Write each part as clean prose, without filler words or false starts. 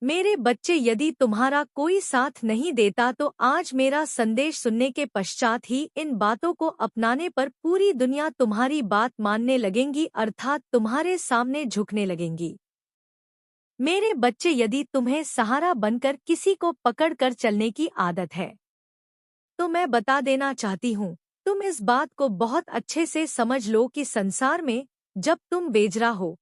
मेरे बच्चे, यदि तुम्हारा कोई साथ नहीं देता तो आज मेरा संदेश सुनने के पश्चात ही इन बातों को अपनाने पर पूरी दुनिया तुम्हारी बात मानने लगेंगी, अर्थात तुम्हारे सामने झुकने लगेंगी। मेरे बच्चे, यदि तुम्हें सहारा बनकर किसी को पकड़कर चलने की आदत है तो मैं बता देना चाहती हूँ, तुम इस बात को बहुत अच्छे से समझ लो कि संसार में जब तुम बेजरा हो,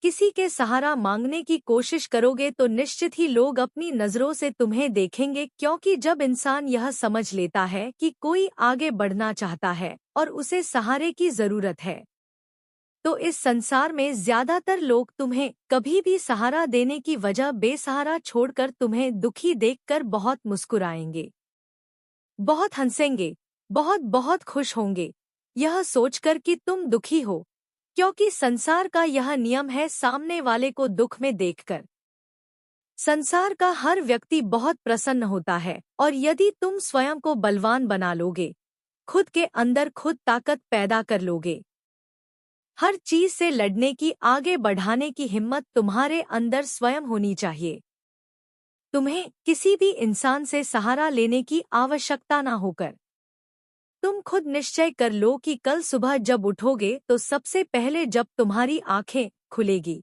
किसी के सहारा मांगने की कोशिश करोगे तो निश्चित ही लोग अपनी नजरों से तुम्हें देखेंगे, क्योंकि जब इंसान यह समझ लेता है कि कोई आगे बढ़ना चाहता है और उसे सहारे की जरूरत है, तो इस संसार में ज्यादातर लोग तुम्हें कभी भी सहारा देने की वजह बेसहारा छोड़कर तुम्हें दुखी देखकर बहुत मुस्कुराएंगे, बहुत हंसेंगे, बहुत बहुत खुश होंगे, यह सोचकर कि तुम दुखी हो, क्योंकि संसार का यह नियम है, सामने वाले को दुख में देखकर संसार का हर व्यक्ति बहुत प्रसन्न होता है। और यदि तुम स्वयं को बलवान बना लोगे, खुद के अंदर खुद ताकत पैदा कर लोगे, हर चीज से लड़ने की, आगे बढ़ाने की हिम्मत तुम्हारे अंदर स्वयं होनी चाहिए। तुम्हें किसी भी इंसान से सहारा लेने की आवश्यकता ना होकर तुम खुद निश्चय कर लो कि कल सुबह जब उठोगे तो सबसे पहले जब तुम्हारी आंखें खुलेगी,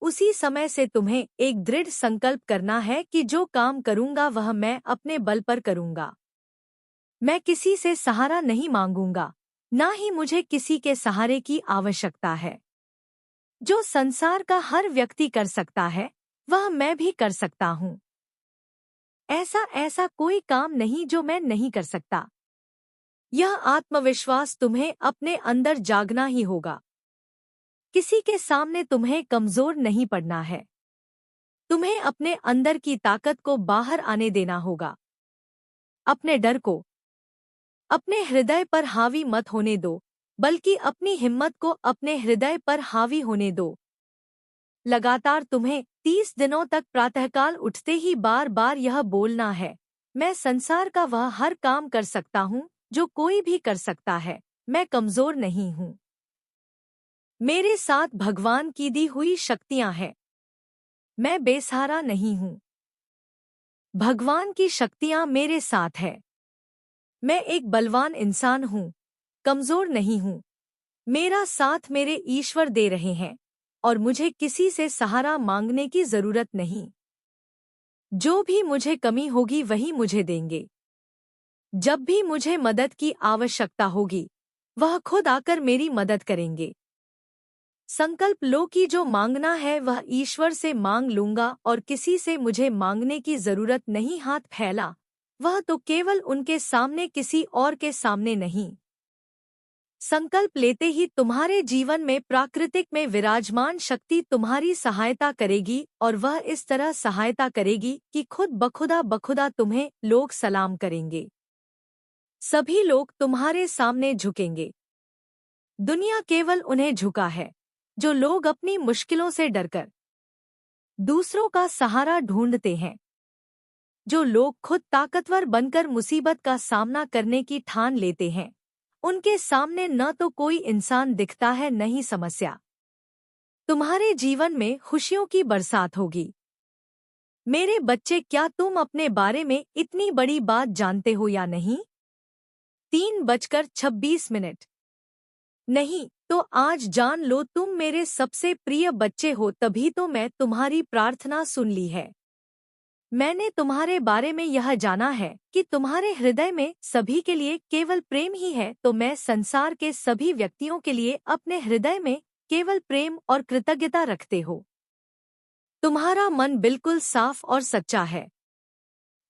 उसी समय से तुम्हें एक दृढ़ संकल्प करना है कि जो काम करूंगा वह मैं अपने बल पर करूंगा। मैं किसी से सहारा नहीं मांगूंगा, ना ही मुझे किसी के सहारे की आवश्यकता है। जो संसार का हर व्यक्ति कर सकता है वह मैं भी कर सकता हूँ। ऐसा ऐसा कोई काम नहीं जो मैं नहीं कर सकता। यह आत्मविश्वास तुम्हें अपने अंदर जागना ही होगा। किसी के सामने तुम्हें कमजोर नहीं पड़ना है। तुम्हें अपने अंदर की ताकत को बाहर आने देना होगा। अपने डर को अपने हृदय पर हावी मत होने दो, बल्कि अपनी हिम्मत को अपने हृदय पर हावी होने दो। लगातार तुम्हें 30 दिनों तक प्रातःकाल उठते ही बार बार यह बोलना है, मैं संसार का वह हर काम कर सकता हूँ जो कोई भी कर सकता है। मैं कमजोर नहीं हूँ। मेरे साथ भगवान की दी हुई शक्तियाँ हैं। मैं बेसहारा नहीं हूँ। भगवान की शक्तियाँ मेरे साथ है। मैं एक बलवान इंसान हूँ, कमजोर नहीं हूँ। मेरा साथ मेरे ईश्वर दे रहे हैं और मुझे किसी से सहारा मांगने की जरूरत नहीं। जो भी मुझे कमी होगी वही मुझे देंगे। जब भी मुझे मदद की आवश्यकता होगी वह खुद आकर मेरी मदद करेंगे। संकल्प लो कि जो मांगना है वह ईश्वर से मांग लूंगा और किसी से मुझे मांगने की जरूरत नहीं। हाथ फैला, वह तो केवल उनके सामने, किसी और के सामने नहीं। संकल्प लेते ही तुम्हारे जीवन में प्राकृतिक में विराजमान शक्ति तुम्हारी सहायता करेगी, और वह इस तरह सहायता करेगी कि खुद बखुदा तुम्हें लोग सलाम करेंगे। सभी लोग तुम्हारे सामने झुकेंगे। दुनिया केवल उन्हें झुका है जो लोग अपनी मुश्किलों से डरकर दूसरों का सहारा ढूंढते हैं। जो लोग खुद ताकतवर बनकर मुसीबत का सामना करने की ठान लेते हैं, उनके सामने न तो कोई इंसान दिखता है न ही समस्या। तुम्हारे जीवन में खुशियों की बरसात होगी। मेरे बच्चे, क्या तुम अपने बारे में इतनी बड़ी बात जानते हो या नहीं? 3:26 नहीं तो आज जान लो, तुम मेरे सबसे प्रिय बच्चे हो, तभी तो मैं तुम्हारी प्रार्थना सुन ली है। मैंने तुम्हारे बारे में यह जाना है कि तुम्हारे हृदय में सभी के लिए केवल प्रेम ही है, तो मैं संसार के सभी व्यक्तियों के लिए अपने हृदय में केवल प्रेम और कृतज्ञता रखते हो। तुम्हारा मन बिल्कुल साफ और सच्चा है।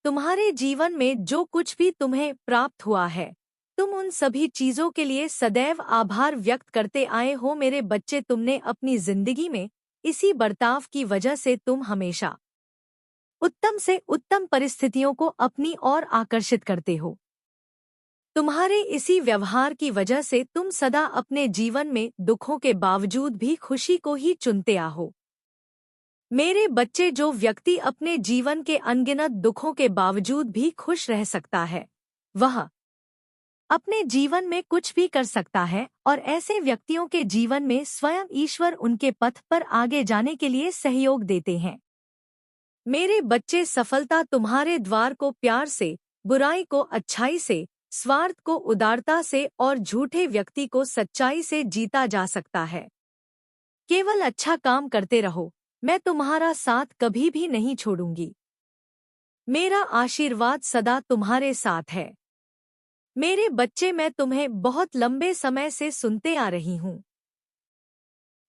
तुम्हारे जीवन में जो कुछ भी तुम्हें प्राप्त हुआ है, तुम उन सभी चीजों के लिए सदैव आभार व्यक्त करते आए हो। मेरे बच्चे, तुमने अपनी जिंदगी में इसी बर्ताव की वजह से तुम हमेशा उत्तम से उत्तम परिस्थितियों को अपनी ओर आकर्षित करते हो। तुम्हारे इसी व्यवहार की वजह से तुम सदा अपने जीवन में दुखों के बावजूद भी खुशी को ही चुनते आहो। मेरे बच्चे, जो व्यक्ति अपने जीवन के अनगिनत दुखों के बावजूद भी खुश रह सकता है, वह अपने जीवन में कुछ भी कर सकता है, और ऐसे व्यक्तियों के जीवन में स्वयं ईश्वर उनके पथ पर आगे जाने के लिए सहयोग देते हैं। मेरे बच्चे, सफलता तुम्हारे द्वार को प्यार से, बुराई को अच्छाई से, स्वार्थ को उदारता से और झूठे व्यक्ति को सच्चाई से जीता जा सकता है। केवल अच्छा काम करते रहो, मैं तुम्हारा साथ कभी भी नहीं छोड़ूंगी। मेरा आशीर्वाद सदा तुम्हारे साथ है। मेरे बच्चे, मैं तुम्हें बहुत लंबे समय से सुनते आ रही हूँ।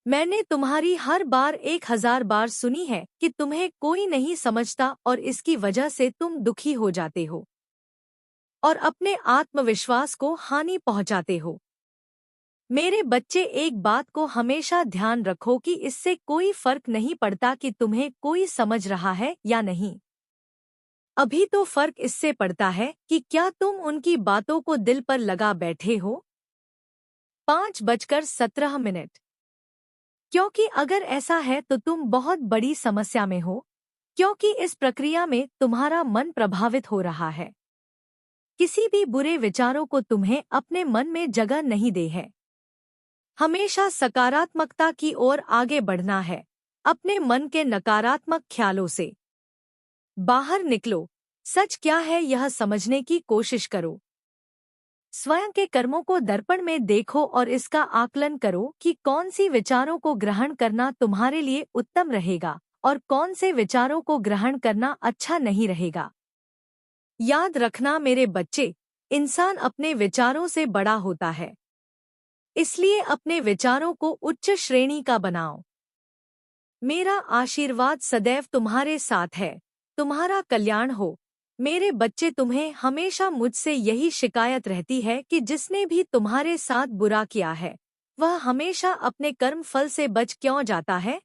मैंने तुम्हारी हर बार 1000 बार सुनी है कि तुम्हें कोई नहीं समझता और इसकी वजह से तुम दुखी हो जाते हो और अपने आत्मविश्वास को हानि पहुंचाते हो। मेरे बच्चे, एक बात को हमेशा ध्यान रखो कि इससे कोई फर्क नहीं पड़ता कि तुम्हें कोई समझ रहा है या नहीं। अभी तो फर्क इससे पड़ता है कि क्या तुम उनकी बातों को दिल पर लगा बैठे हो। 5:17। क्योंकि अगर ऐसा है तो तुम बहुत बड़ी समस्या में हो, क्योंकि इस प्रक्रिया में तुम्हारा मन प्रभावित हो रहा है। किसी भी बुरे विचारों को तुम्हें अपने मन में जगह नहीं दे है। हमेशा सकारात्मकता की ओर आगे बढ़ना है। अपने मन के नकारात्मक ख्यालों से बाहर निकलो। सच क्या है यह समझने की कोशिश करो। स्वयं के कर्मों को दर्पण में देखो और इसका आकलन करो कि कौन सी विचारों को ग्रहण करना तुम्हारे लिए उत्तम रहेगा और कौन से विचारों को ग्रहण करना अच्छा नहीं रहेगा। याद रखना मेरे बच्चे, इंसान अपने विचारों से बड़ा होता है, इसलिए अपने विचारों को उच्च श्रेणी का बनाओ। मेरा आशीर्वाद सदैव तुम्हारे साथ है। तुम्हारा कल्याण हो। मेरे बच्चे, तुम्हें हमेशा मुझसे यही शिकायत रहती है कि जिसने भी तुम्हारे साथ बुरा किया है वह हमेशा अपने कर्म फल से बच क्यों जाता है।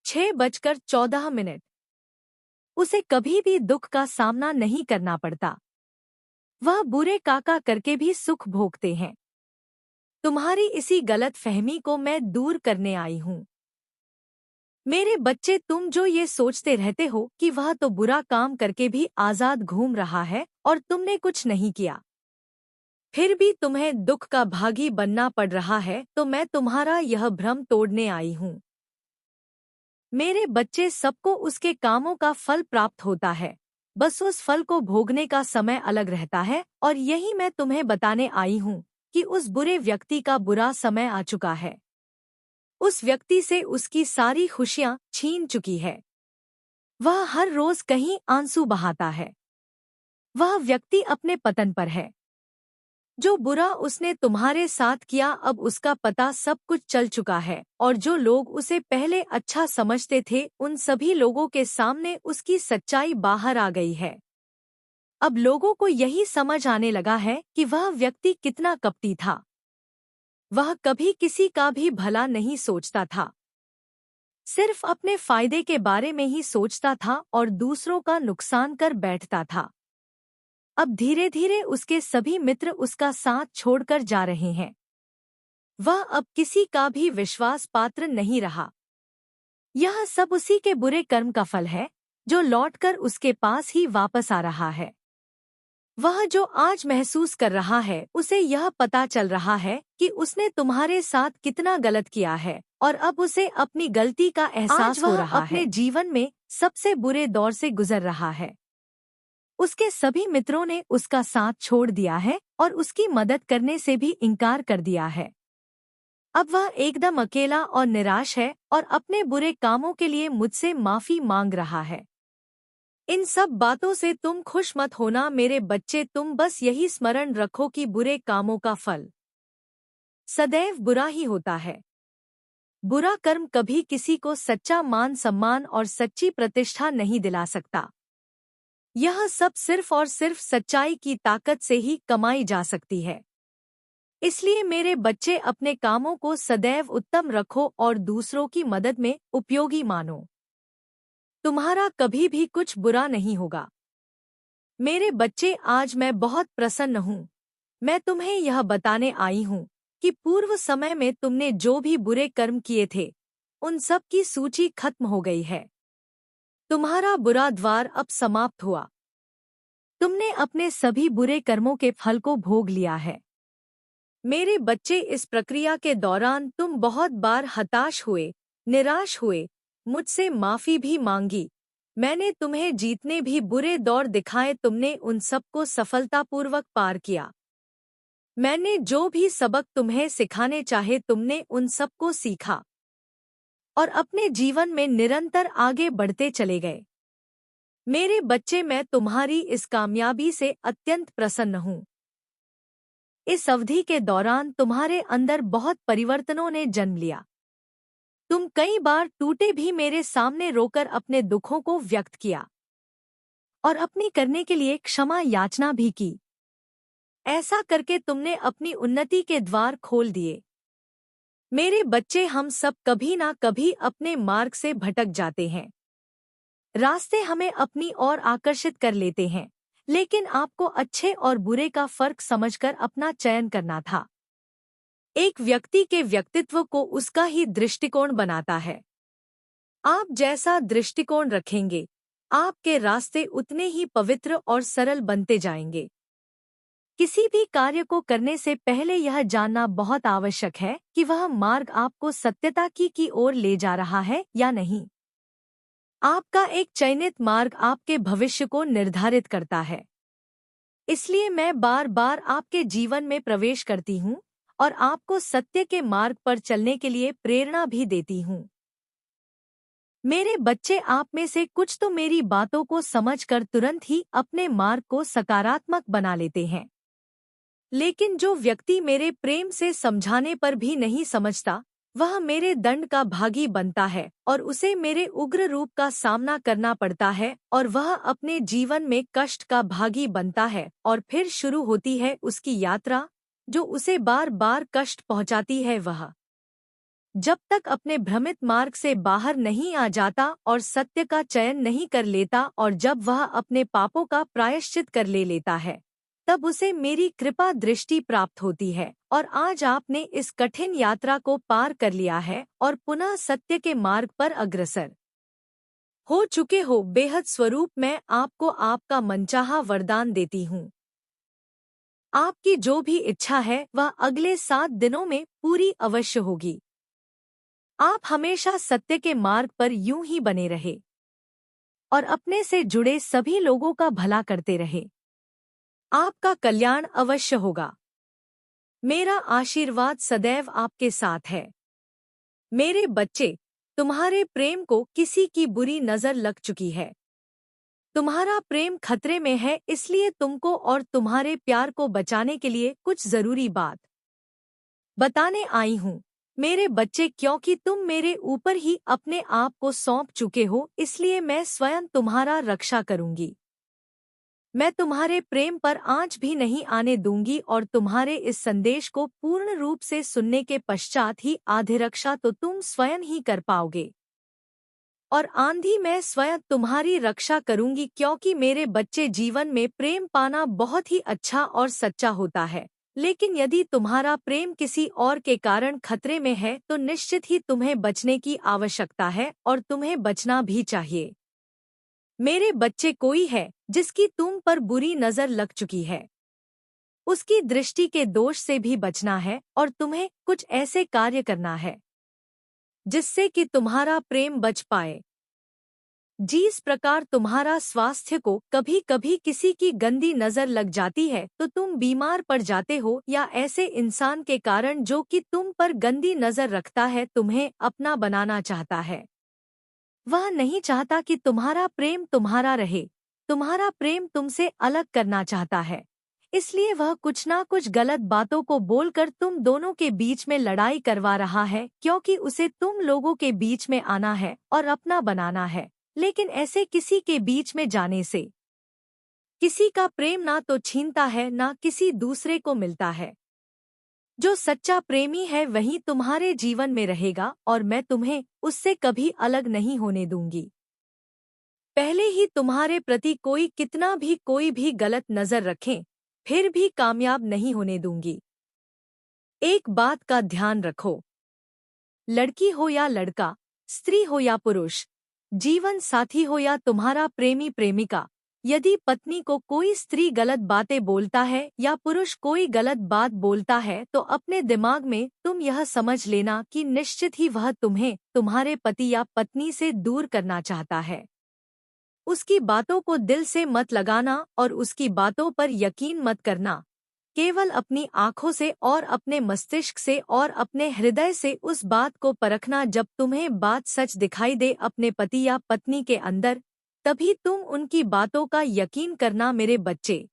6:14। उसे कभी भी दुख का सामना नहीं करना पड़ता। वह बुरे काका करके भी सुख भोगते हैं। तुम्हारी इसी गलत फहमी को मैं दूर करने आई हूँ। मेरे बच्चे, तुम जो ये सोचते रहते हो कि वह तो बुरा काम करके भी आजाद घूम रहा है और तुमने कुछ नहीं किया, फिर भी तुम्हें दुख का भागी बनना पड़ रहा है, तो मैं तुम्हारा यह भ्रम तोड़ने आई हूँ। मेरे बच्चे, सबको उसके कामों का फल प्राप्त होता है, बस उस फल को भोगने का समय अलग रहता है। और यही मैं तुम्हें बताने आई हूँ कि उस बुरे व्यक्ति का बुरा समय आ चुका है। उस व्यक्ति से उसकी सारी खुशियां छीन चुकी है। वह हर रोज कहीं आंसू बहाता है। वह व्यक्ति अपने पतन पर है। जो बुरा उसने तुम्हारे साथ किया, अब उसका पता सब कुछ चल चुका है और जो लोग उसे पहले अच्छा समझते थे उन सभी लोगों के सामने उसकी सच्चाई बाहर आ गई है। अब लोगों को यही समझ आने लगा है कि वह व्यक्ति कितना कपटी था। वह कभी किसी का भी भला नहीं सोचता था, सिर्फ अपने फायदे के बारे में ही सोचता था और दूसरों का नुकसान कर बैठता था। अब धीरे धीरे उसके सभी मित्र उसका साथ छोड़कर जा रहे हैं। वह अब किसी का भी विश्वास पात्र नहीं रहा। यह सब उसी के बुरे कर्म का फल है जो लौटकर उसके पास ही वापस आ रहा है। वह जो आज महसूस कर रहा है, उसे यह पता चल रहा है कि उसने तुम्हारे साथ कितना गलत किया है और अब उसे अपनी गलती का एहसास हो रहा है। अपने जीवन में सबसे बुरे दौर से गुजर रहा है। उसके सभी मित्रों ने उसका साथ छोड़ दिया है और उसकी मदद करने से भी इनकार कर दिया है। अब वह एकदम अकेला और निराश है और अपने बुरे कामों के लिए मुझसे माफी मांग रहा है। इन सब बातों से तुम खुश मत होना मेरे बच्चे। तुम बस यही स्मरण रखो कि बुरे कामों का फल सदैव बुरा ही होता है। बुरा कर्म कभी किसी को सच्चा मान सम्मान और सच्ची प्रतिष्ठा नहीं दिला सकता। यह सब सिर्फ और सिर्फ सच्चाई की ताकत से ही कमाई जा सकती है। इसलिए मेरे बच्चे, अपने कामों को सदैव उत्तम रखो और दूसरों की मदद में उपयोगी मानो। तुम्हारा कभी भी कुछ बुरा नहीं होगा। मेरे बच्चे, आज मैं बहुत प्रसन्न हूँ। मैं तुम्हें यह बताने आई हूँ कि पूर्व समय में तुमने जो भी बुरे कर्म किए थे उन सब की सूची खत्म हो गई है। तुम्हारा बुरा द्वार अब समाप्त हुआ। तुमने अपने सभी बुरे कर्मों के फल को भोग लिया है। मेरे बच्चे, इस प्रक्रिया के दौरान तुम बहुत बार हताश हुए, निराश हुए, मुझसे माफी भी मांगी, मैंने तुम्हें जितने भी बुरे दौर दिखाए तुमने उन सबको सफलतापूर्वक पार किया। मैंने जो भी सबक तुम्हें सिखाने चाहे तुमने उन सबको सीखा और अपने जीवन में निरंतर आगे बढ़ते चले गए। मेरे बच्चे, मैं तुम्हारी इस कामयाबी से अत्यंत प्रसन्न हूँ। इस अवधि के दौरान तुम्हारे अंदर बहुत परिवर्तनों ने जन्म लिया। तुम कई बार टूटे भी मेरे सामने रोकर अपने दुखों को व्यक्त किया और अपनी करने के लिए क्षमा याचना भी की। ऐसा करके तुमने अपनी उन्नति के द्वार खोल दिए। मेरे बच्चे, हम सब कभी ना कभी अपने मार्ग से भटक जाते हैं। रास्ते हमें अपनी ओर आकर्षित कर लेते हैं, लेकिन आपको अच्छे और बुरे का फर्क समझकर अपना चयन करना था। एक व्यक्ति के व्यक्तित्व को उसका ही दृष्टिकोण बनाता है। आप जैसा दृष्टिकोण रखेंगे, आपके रास्ते उतने ही पवित्र और सरल बनते जाएंगे। किसी भी कार्य को करने से पहले यह जानना बहुत आवश्यक है कि वह मार्ग आपको सत्यता की ओर ले जा रहा है या नहीं। आपका एक चयनित मार्ग आपके भविष्य को निर्धारित करता है। इसलिए मैं बार बार आपके जीवन में प्रवेश करती हूँ और आपको सत्य के मार्ग पर चलने के लिए प्रेरणा भी देती हूँ। मेरे बच्चे, आप में से कुछ तो मेरी बातों को समझकर तुरंत ही अपने मार्ग को सकारात्मक बना लेते हैं, लेकिन जो व्यक्ति मेरे प्रेम से समझाने पर भी नहीं समझता, वह मेरे दंड का भागी बनता है और उसे मेरे उग्र रूप का सामना करना पड़ता है और वह अपने जीवन में कष्ट का भागी बनता है और फिर शुरू होती है उसकी यात्रा जो उसे बार बार कष्ट पहुंचाती है। वह जब तक अपने भ्रमित मार्ग से बाहर नहीं आ जाता और सत्य का चयन नहीं कर लेता और जब वह अपने पापों का प्रायश्चित कर लेता है, तब उसे मेरी कृपा दृष्टि प्राप्त होती है और आज आपने इस कठिन यात्रा को पार कर लिया है और पुनः सत्य के मार्ग पर अग्रसर हो चुके हो। बेहद स्वरूप, मैं आपको आपका मनचाहा वरदान देती हूँ। आपकी जो भी इच्छा है वह अगले 7 दिनों में पूरी अवश्य होगी। आप हमेशा सत्य के मार्ग पर यूं ही बने रहे और अपने से जुड़े सभी लोगों का भला करते रहे। आपका कल्याण अवश्य होगा। मेरा आशीर्वाद सदैव आपके साथ है। मेरे बच्चे, तुम्हारे प्रेम को किसी की बुरी नजर लग चुकी है। तुम्हारा प्रेम खतरे में है, इसलिए तुमको और तुम्हारे प्यार को बचाने के लिए कुछ जरूरी बात बताने आई हूँ। मेरे बच्चे, क्योंकि तुम मेरे ऊपर ही अपने आप को सौंप चुके हो, इसलिए मैं स्वयं तुम्हारा रक्षा करूंगी। मैं तुम्हारे प्रेम पर आंच भी नहीं आने दूंगी और तुम्हारे इस संदेश को पूर्ण रूप से सुनने के पश्चात ही आधिरक्षा तो तुम स्वयं ही कर पाओगे और आंधी मैं स्वयं तुम्हारी रक्षा करूंगी, क्योंकि मेरे बच्चे, जीवन में प्रेम पाना बहुत ही अच्छा और सच्चा होता है, लेकिन यदि तुम्हारा प्रेम किसी और के कारण खतरे में है तो निश्चित ही तुम्हें बचने की आवश्यकता है और तुम्हें बचना भी चाहिए। मेरे बच्चे, कोई है जिसकी तुम पर बुरी नजर लग चुकी है, उसकी दृष्टि के दोष से भी बचना है और तुम्हें कुछ ऐसे कार्य करना है जिससे कि तुम्हारा प्रेम बच पाए। जिस प्रकार तुम्हारा स्वास्थ्य को कभी कभी किसी की गंदी नजर लग जाती है तो तुम बीमार पड़ जाते हो, या ऐसे इंसान के कारण जो कि तुम पर गंदी नजर रखता है तुम्हें अपना बनाना चाहता है, वह नहीं चाहता कि तुम्हारा प्रेम तुम्हारा रहे, तुम्हारा प्रेम तुमसे अलग करना चाहता है, इसलिए वह कुछ ना कुछ गलत बातों को बोलकर तुम दोनों के बीच में लड़ाई करवा रहा है, क्योंकि उसे तुम लोगों के बीच में आना है और अपना बनाना है। लेकिन ऐसे किसी के बीच में जाने से किसी का प्रेम ना तो छीनता है ना किसी दूसरे को मिलता है। जो सच्चा प्रेमी है वही तुम्हारे जीवन में रहेगा और मैं तुम्हें उससे कभी अलग नहीं होने दूंगी। पहले ही तुम्हारे प्रति कोई भी गलत नजर रखें, फिर भी कामयाब नहीं होने दूंगी। एक बात का ध्यान रखो, लड़की हो या लड़का, स्त्री हो या पुरुष, जीवन साथी हो या तुम्हारा प्रेमी प्रेमिका, यदि पत्नी को कोई स्त्री गलत बातें बोलता है या पुरुष कोई गलत बात बोलता है तो अपने दिमाग में तुम यह समझ लेना कि निश्चित ही वह तुम्हें तुम्हारे पति या पत्नी से दूर करना चाहता है। उसकी बातों को दिल से मत लगाना और उसकी बातों पर यकीन मत करना। केवल अपनी आँखों से और अपने मस्तिष्क से और अपने हृदय से उस बात को परखना। जब तुम्हें बात सच दिखाई दे अपने पति या पत्नी के अंदर, तभी तुम उनकी बातों का यकीन करना मेरे बच्चे।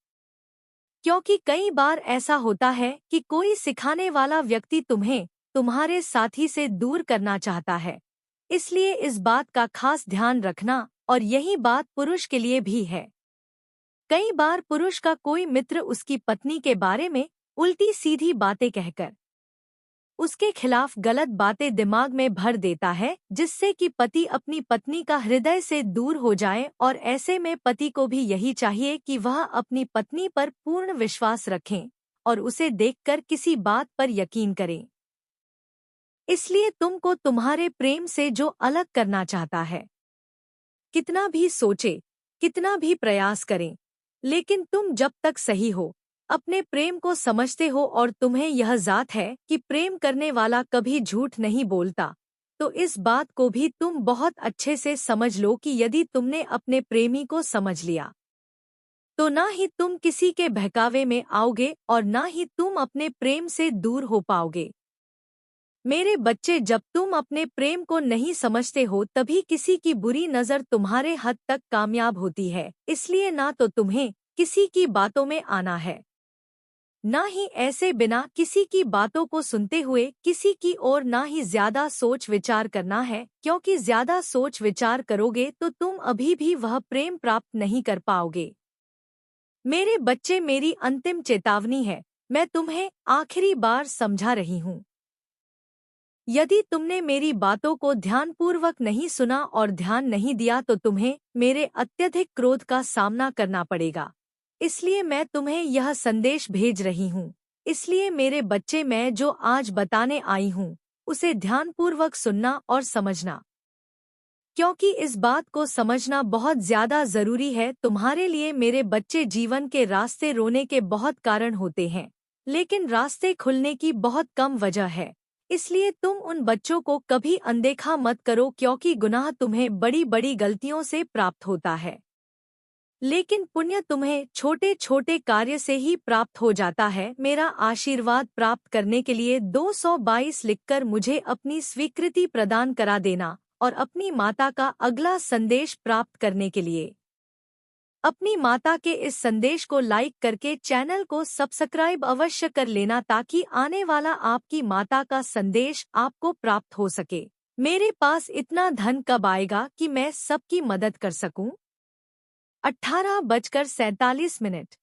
क्योंकि कई बार ऐसा होता है कि कोई सिखाने वाला व्यक्ति तुम्हें तुम्हारे साथी से दूर करना चाहता है। इसलिए इस बात का खास ध्यान रखना, और यही बात पुरुष के लिए भी है। कई बार पुरुष का कोई मित्र उसकी पत्नी के बारे में उल्टी सीधी बातें कहकर उसके खिलाफ गलत बातें दिमाग में भर देता है, जिससे कि पति अपनी पत्नी का हृदय से दूर हो जाए। और ऐसे में पति को भी यही चाहिए कि वह अपनी पत्नी पर पूर्ण विश्वास रखें और उसे देखकर किसी बात पर यकीन करें। इसलिए तुमको तुम्हारे प्रेम से जो अलग करना चाहता है, कितना भी सोचे, कितना भी प्रयास करें, लेकिन तुम जब तक सही हो, अपने प्रेम को समझते हो और तुम्हें यह जात है कि प्रेम करने वाला कभी झूठ नहीं बोलता, तो इस बात को भी तुम बहुत अच्छे से समझ लो कि यदि तुमने अपने प्रेमी को समझ लिया, तो ना ही तुम किसी के बहकावे में आओगे और ना ही तुम अपने प्रेम से दूर हो पाओगे। मेरे बच्चे, जब तुम अपने प्रेम को नहीं समझते हो तभी किसी की बुरी नज़र तुम्हारे हद तक कामयाब होती है। इसलिए ना तो तुम्हें किसी की बातों में आना है, ना ही ऐसे बिना किसी की बातों को सुनते हुए किसी की ओर ना ही ज्यादा सोच विचार करना है, क्योंकि ज्यादा सोच विचार करोगे तो तुम अभी भी वह प्रेम प्राप्त नहीं कर पाओगे। मेरे बच्चे, मेरी अंतिम चेतावनी है, मैं तुम्हें आखिरी बार समझा रही हूँ। यदि तुमने मेरी बातों को ध्यानपूर्वक नहीं सुना और ध्यान नहीं दिया तो तुम्हें मेरे अत्यधिक क्रोध का सामना करना पड़ेगा। इसलिए मैं तुम्हें यह संदेश भेज रही हूँ। इसलिए मेरे बच्चे, मैं जो आज बताने आई हूँ उसे ध्यानपूर्वक सुनना और समझना, क्योंकि इस बात को समझना बहुत ज्यादा जरूरी है तुम्हारे लिए। मेरे बच्चे, जीवन के रास्ते रोने के बहुत कारण होते हैं, लेकिन रास्ते खुलने की बहुत कम वजह है। इसलिए तुम उन बच्चों को कभी अनदेखा मत करो, क्योंकि गुनाह तुम्हें बड़ी बड़ी गलतियों से प्राप्त होता है, लेकिन पुण्य तुम्हें छोटे छोटे कार्य से ही प्राप्त हो जाता है। मेरा आशीर्वाद प्राप्त करने के लिए 222 लिखकर मुझे अपनी स्वीकृति प्रदान करा देना, और अपनी माता का अगला संदेश प्राप्त करने के लिए अपनी माता के इस संदेश को लाइक करके चैनल को सब्सक्राइब अवश्य कर लेना, ताकि आने वाला आपकी माता का संदेश आपको प्राप्त हो सके। मेरे पास इतना धन कब आएगा कि मैं सबकी मदद कर सकूं? 18:47।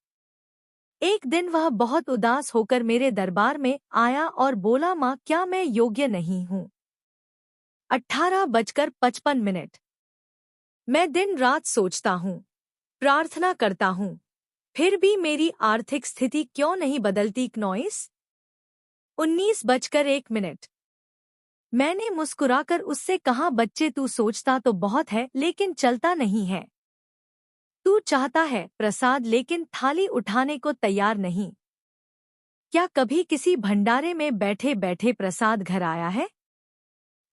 एक दिन वह बहुत उदास होकर मेरे दरबार में आया और बोला, माँ, क्या मैं योग्य नहीं हूँ? 18:55। मैं दिन रात सोचता हूँ, प्रार्थना करता हूँ, फिर भी मेरी आर्थिक स्थिति क्यों नहीं बदलती? 19:01। मैंने मुस्कुराकर उससे कहा, बच्चे, तू सोचता तो बहुत है लेकिन चलता नहीं है। तू चाहता है प्रसाद, लेकिन थाली उठाने को तैयार नहीं। क्या कभी किसी भंडारे में बैठे बैठे प्रसाद घर आया है?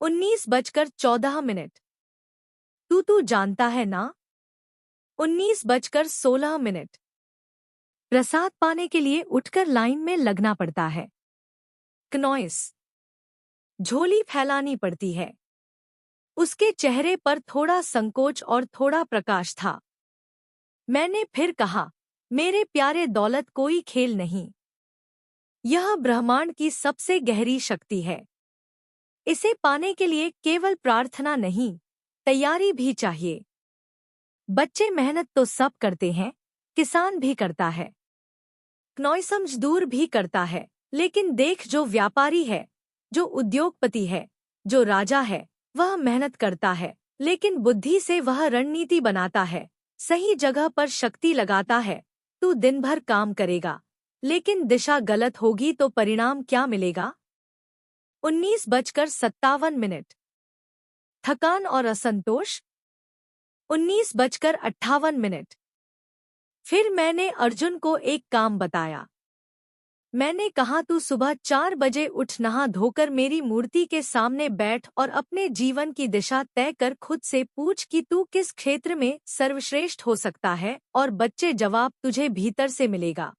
19:14। तू जानता है ना, 19:16। प्रसाद पाने के लिए उठकर लाइन में लगना पड़ता है। 19। झोली फैलानी पड़ती है। उसके चेहरे पर थोड़ा संकोच और थोड़ा प्रकाश था। मैंने फिर कहा, मेरे प्यारे, दौलत कोई खेल नहीं। यह ब्रह्मांड की सबसे गहरी शक्ति है। इसे पाने के लिए केवल प्रार्थना नहीं, तैयारी भी चाहिए। बच्चे, मेहनत तो सब करते हैं, किसान भी करता है, मजदूर भी करता है, लेकिन देख, जो व्यापारी है, जो उद्योगपति है, जो राजा है, वह मेहनत करता है, लेकिन बुद्धि से वह रणनीति बनाता है, सही जगह पर शक्ति लगाता है। तू दिन भर काम करेगा, लेकिन दिशा गलत होगी तो परिणाम क्या मिलेगा? 19:57। थकान और असंतोष। 19:58। फिर मैंने अर्जुन को एक काम बताया। मैंने कहा तू सुबह 4 बजे उठ, नहा धोकर मेरी मूर्ति के सामने बैठ और अपने जीवन की दिशा तय कर। खुद से पूछ कि तू किस क्षेत्र में सर्वश्रेष्ठ हो सकता है और बच्चे जवाब तुझे भीतर से मिलेगा।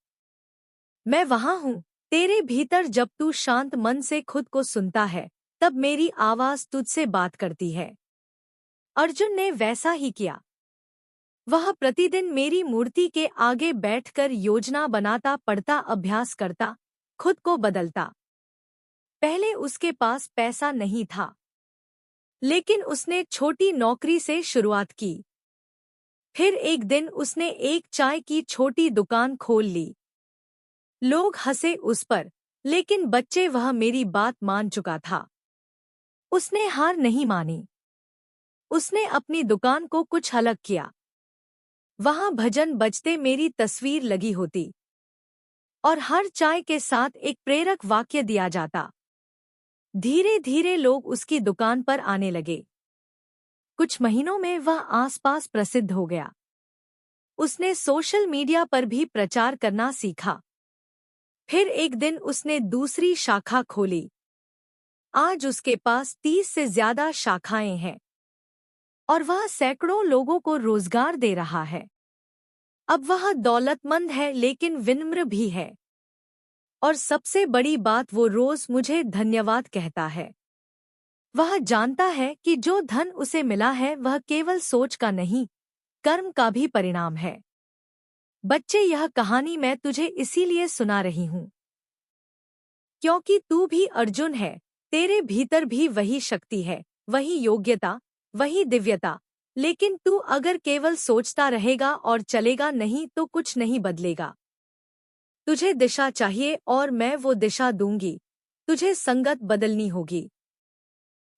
मैं वहाँ हूँ तेरे भीतर। जब तू शांत मन से खुद को सुनता है तब मेरी आवाज तुझसे बात करती है। अर्जुन ने वैसा ही किया। वह प्रतिदिन मेरी मूर्ति के आगे बैठकर योजना बनाता, पढ़ता, अभ्यास करता, खुद को बदलता। पहले उसके पास पैसा नहीं था, लेकिन उसने छोटी नौकरी से शुरुआत की। फिर एक दिन उसने एक चाय की छोटी दुकान खोल ली। लोग हंसे उस पर, लेकिन बच्चे वह मेरी बात मान चुका था। उसने हार नहीं मानी। उसने अपनी दुकान को कुछ अलग किया। वहां भजन बजते मेरी तस्वीर लगी होती और हर चाय के साथ एक प्रेरक वाक्य दिया जाता। धीरे धीरे लोग उसकी दुकान पर आने लगे। कुछ महीनों में वह आसपास प्रसिद्ध हो गया। उसने सोशल मीडिया पर भी प्रचार करना सीखा। फिर एक दिन उसने दूसरी शाखा खोली। आज उसके पास 30 से ज्यादा शाखाएं हैं और वह सैकड़ों लोगों को रोजगार दे रहा है। अब वह दौलतमंद है लेकिन विनम्र भी है। और सबसे बड़ी बात, वो रोज मुझे धन्यवाद कहता है। वह जानता है कि जो धन उसे मिला है वह केवल सोच का नहीं, कर्म का भी परिणाम है। बच्चे, यह कहानी मैं तुझे इसीलिए सुना रही हूँ क्योंकि तू भी अर्जुन है। तेरे भीतर भी वही शक्ति है, वही योग्यता, वही दिव्यता। लेकिन तू अगर केवल सोचता रहेगा और चलेगा नहीं तो कुछ नहीं बदलेगा। तुझे दिशा चाहिए और मैं वो दिशा दूंगी। तुझे संगत बदलनी होगी।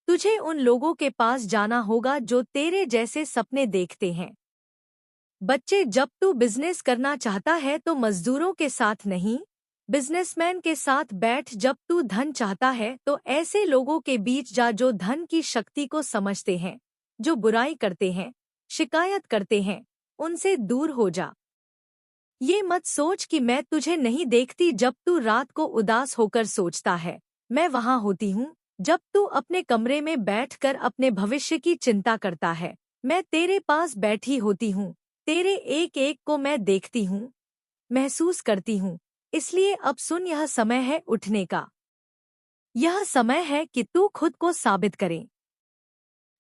तुझे उन लोगों के पास जाना होगा जो तेरे जैसे सपने देखते हैं। बच्चे, जब तू बिजनेस करना चाहता है तो मजदूरों के साथ नहीं, बिजनेसमैन के साथ बैठ। जब तू धन चाहता है तो ऐसे लोगों के बीच जा जो धन की शक्ति को समझते हैं। जो बुराई करते हैं, शिकायत करते हैं, उनसे दूर हो जा। ये मत सोच कि मैं तुझे नहीं देखती। जब तू रात को उदास होकर सोचता है, मैं वहां होती हूँ। जब तू अपने कमरे में बैठकर अपने भविष्य की चिंता करता है, मैं तेरे पास बैठी होती हूँ। तेरे एक एक को मैं देखती हूँ, महसूस करती हूँ। इसलिए अब सुन, यह समय है उठने का। यह समय है कि तू खुद को साबित करे।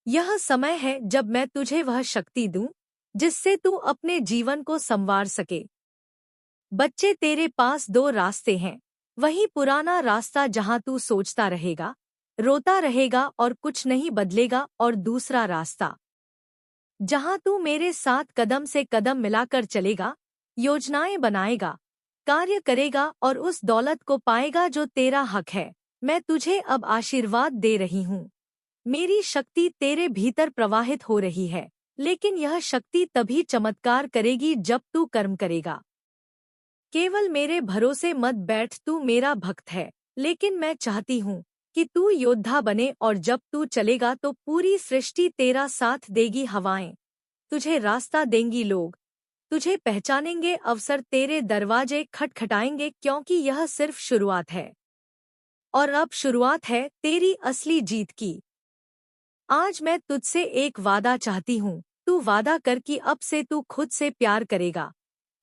यह समय है जब मैं तुझे वह शक्ति दूं जिससे तू अपने जीवन को संवार सके। बच्चे, तेरे पास दो रास्ते हैं। वही पुराना रास्ता जहां तू सोचता रहेगा, रोता रहेगा और कुछ नहीं बदलेगा, और दूसरा रास्ता जहां तू मेरे साथ कदम से कदम मिलाकर चलेगा, योजनाएं बनाएगा, कार्य करेगा और उस दौलत को पाएगा जो तेरा हक है। मैं तुझे अब आशीर्वाद दे रही हूँ। मेरी शक्ति तेरे भीतर प्रवाहित हो रही है, लेकिन यह शक्ति तभी चमत्कार करेगी जब तू कर्म करेगा। केवल मेरे भरोसे मत बैठ। तू मेरा भक्त है, लेकिन मैं चाहती हूँ कि तू योद्धा बने, और जब तू चलेगा तो पूरी सृष्टि तेरा साथ देगी। हवाएं तुझे रास्ता देंगी, लोग तुझे पहचानेंगे, अवसर तेरे दरवाजे खटखटाएंगे, क्योंकि यह सिर्फ शुरुआत है। और अब शुरुआत है तेरी असली जीत की। आज मैं तुझसे एक वादा चाहती हूँ। तू वादा कर कि अब से तू खुद से प्यार करेगा,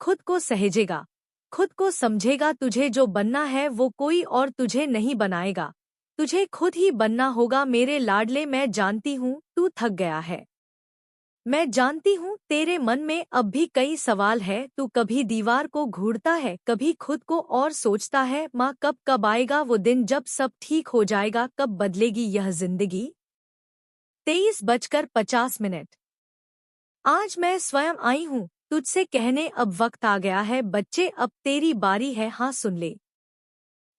खुद को सहेजेगा, खुद को समझेगा। तुझे जो बनना है वो कोई और तुझे नहीं बनाएगा, तुझे खुद ही बनना होगा। मेरे लाडले, मैं जानती हूँ तू थक गया है। मैं जानती हूँ तेरे मन में अब भी कई सवाल है। तू कभी दीवार को घूरता है, कभी खुद को, और सोचता है, माँ कब आएगा वो दिन जब सब ठीक हो जाएगा, कब बदलेगी यह जिंदगी। 23:50। आज मैं स्वयं आई हूँ तुझसे कहने, अब वक्त आ गया है। बच्चे, अब तेरी बारी है। हाँ, सुन ले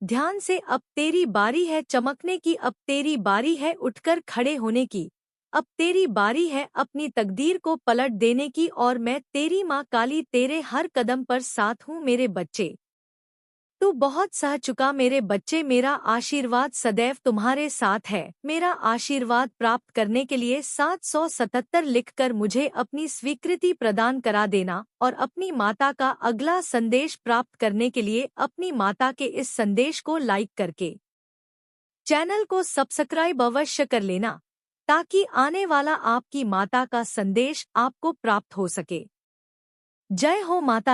ध्यान से। अब तेरी बारी है चमकने की, अब तेरी बारी है उठकर खड़े होने की, अब तेरी बारी है अपनी तकदीर को पलट देने की। और मैं तेरी माँ काली तेरे हर कदम पर साथ हूँ। मेरे बच्चे, तू बहुत सह चुका मेरे बच्चे, मेरा आशीर्वाद सदैव तुम्हारे साथ है। मेरा आशीर्वाद प्राप्त करने के लिए 777 लिखकर मुझे अपनी स्वीकृति प्रदान करा देना और अपनी माता का अगला संदेश प्राप्त करने के लिए अपनी माता के इस संदेश को लाइक करके चैनल को सब्सक्राइब अवश्य कर लेना, ताकि आने वाला आपकी माता का संदेश आपको प्राप्त हो सके। जय हो माता।